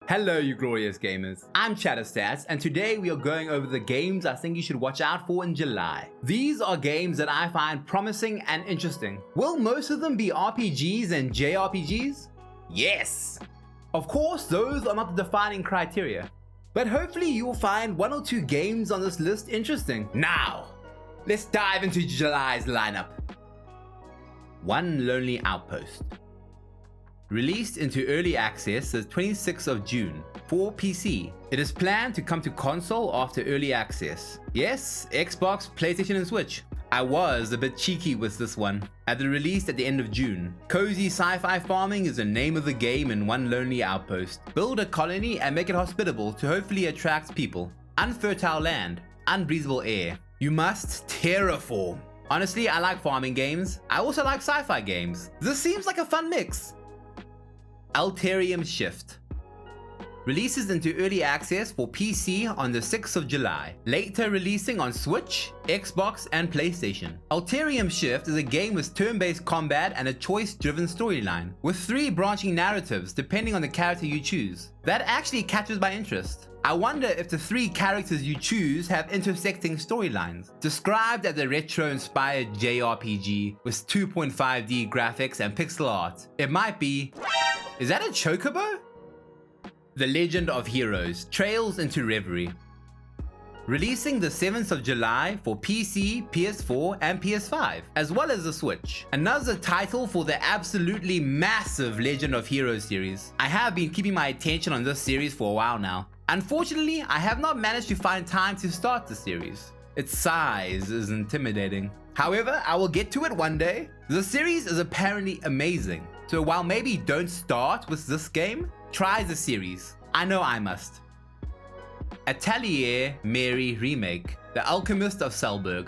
Hello you glorious gamers, I'm ChadOfStats and today we are going over the games I think you should watch out for in July. These are games that I find promising and interesting. Will most of them be RPGs and JRPGs? Yes! Of course those are not the defining criteria, but hopefully you will find one or two games on this list interesting. Now, let's dive into July's lineup. 1 Lonely Outpost. Released into early access the 26th of June for PC. It is planned to come to console after early access. Yes, Xbox, PlayStation and Switch. I was a bit cheeky with this one. At the release at the end of June. Cozy sci-fi farming is the name of the game in 1 Lonely Outpost. Build a colony and make it hospitable to hopefully attract people. Unfertile land, unbreathable air. You must terraform. Honestly, I like farming games. I also like sci-fi games. This seems like a fun mix. Alterium Shift. Releases into early access for PC on the 6th of July, later releasing on Switch, Xbox and PlayStation. Alterium Shift is a game with turn-based combat and a choice-driven storyline, with 3 branching narratives depending on the character you choose. That actually catches my interest. I wonder if the 3 characters you choose have intersecting storylines. Described as a retro-inspired JRPG with 2.5D graphics and pixel art, it might be... Is that a chocobo? The Legend of Heroes Trails into Reverie. Releasing the 7th of July for PC, PS4 and PS5, as well as the Switch. Another title for the absolutely massive Legend of Heroes series. I have been keeping my attention on this series for a while now. Unfortunately, I have not managed to find time to start the series. Its size is intimidating. However, I will get to it one day. The series is apparently amazing. So while maybe don't start with this game, try the series. I know I must. Atelier Remake, The Alchemist of Selberg.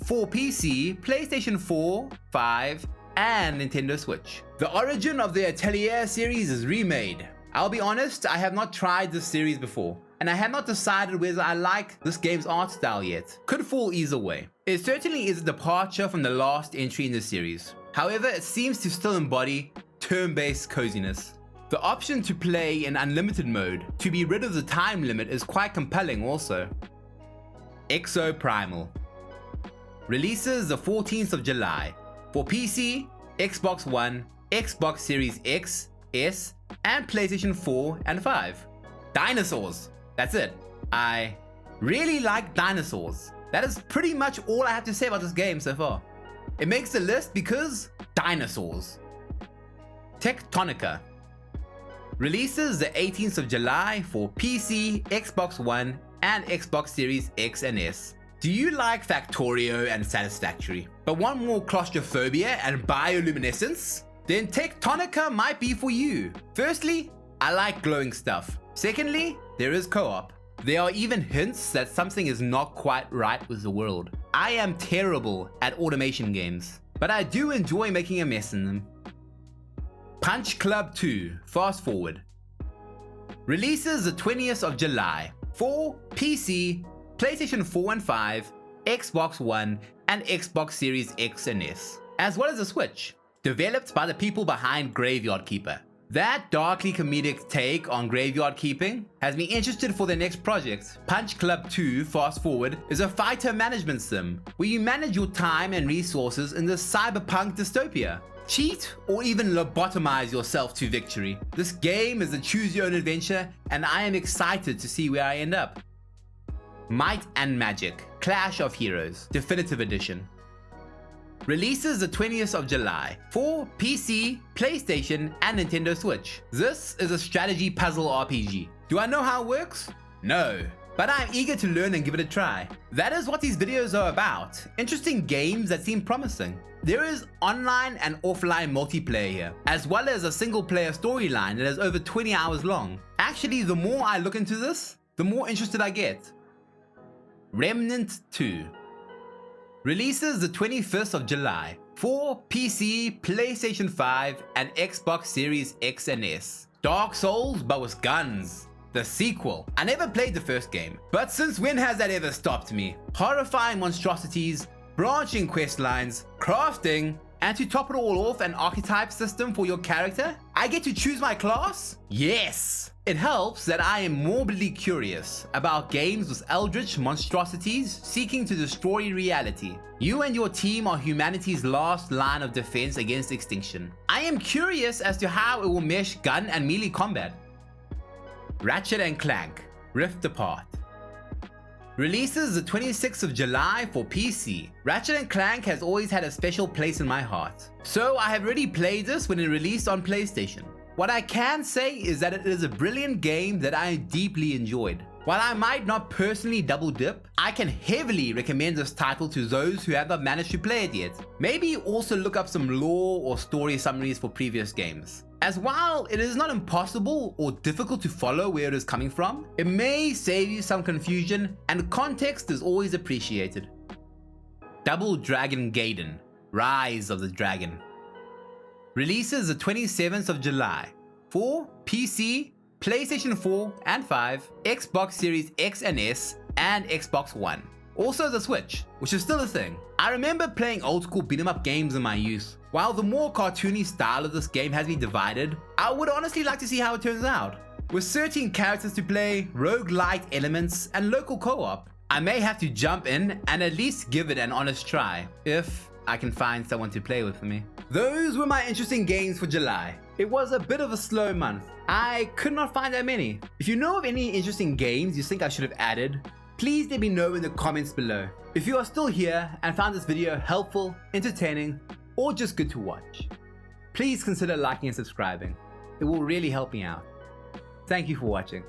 For PC, PlayStation 4, 5, and Nintendo Switch. The origin of the Atelier series is remade. I'll be honest, I have not tried this series before, and I have not decided whether I like this game's art style yet. Could fall either way. It certainly is a departure from the last entry in the series. However, it seems to still embody turn-based coziness. The option to play in unlimited mode, to be rid of the time limit, is quite compelling also. Exoprimal. Releases the 14th of July for PC, Xbox One, Xbox Series X, S, and PlayStation 4 and 5. Dinosaurs. That's it. I really like dinosaurs. That is pretty much all I have to say about this game so far. It makes the list because dinosaurs. Techtonica. Releases the 18th of July for PC, Xbox One, and Xbox Series X and S. Do you like Factorio and Satisfactory, but want more claustrophobia and bioluminescence? Then Techtonica might be for you. Firstly, I like glowing stuff. Secondly, there is co-op. There are even hints that something is not quite right with the world. I am terrible at automation games, but I do enjoy making a mess in them. Punch Club 2 Fast Forward. Releases the 20th of July for PC, PlayStation 4 and 5, Xbox One, and Xbox Series X and S, as well as the Switch. Developed by the people behind Graveyard Keeper. That darkly comedic take on graveyard keeping has me interested for the next project. Punch Club 2 Fast Forward is a fighter management sim where you manage your time and resources in this cyberpunk dystopia. Cheat or even lobotomize yourself to victory. This game is a choose your own adventure and I am excited to see where I end up. Might and Magic Clash of Heroes Definitive Edition. Releases the 20th of July for PC, PlayStation, and Nintendo Switch. This is a strategy puzzle RPG. Do I know how it works? No, but I'm eager to learn and give it a try. That is what these videos are about. Interesting games that seem promising. There is online and offline multiplayer here, as well as a single player storyline that is over 20 hours long. Actually, the more I look into this, the more interested I get. Remnant 2. Releases the 21st of July for PC, PlayStation 5, and Xbox Series X and S. Dark Souls but with guns. The sequel. I never played the first game, but since when has that ever stopped me? Horrifying monstrosities, branching quest lines, crafting, And to top it all off, an archetype system for your character? I get to choose my class? Yes! It helps that I am morbidly curious about games with eldritch monstrosities seeking to destroy reality. You and your team are humanity's last line of defense against extinction. I am curious as to how it will mesh gun and melee combat. Ratchet and Clank, Rift Apart. Releases the 26th of July for PC. Ratchet & Clank has always had a special place in my heart. So I have already played this when it released on PlayStation. What I can say is that it is a brilliant game that I deeply enjoyed. While I might not personally double dip, I can heavily recommend this title to those who have not managed to play it yet. Maybe also look up some lore or story summaries for previous games. As while it is not impossible or difficult to follow where it is coming from, it may save you some confusion, and context is always appreciated. Double Dragon Gaiden, Rise of the Dragon. Releases the 27th of July for PC, PlayStation 4 and 5, Xbox Series X and S, and Xbox One. Also the Switch, which is still a thing. I remember playing old school beat 'em up games in my youth. While the more cartoony style of this game has me divided, I would honestly like to see how it turns out. With 13 characters to play, roguelike elements, and local co-op, I may have to jump in and at least give it an honest try, if I can find someone to play with me. Those were my interesting games for July. It was a bit of a slow month. I could not find that many. If you know of any interesting games you think I should have added, please let me know in the comments below. If you are still here and found this video helpful, entertaining, or just good to watch, please consider liking and subscribing. It will really help me out. Thank you for watching.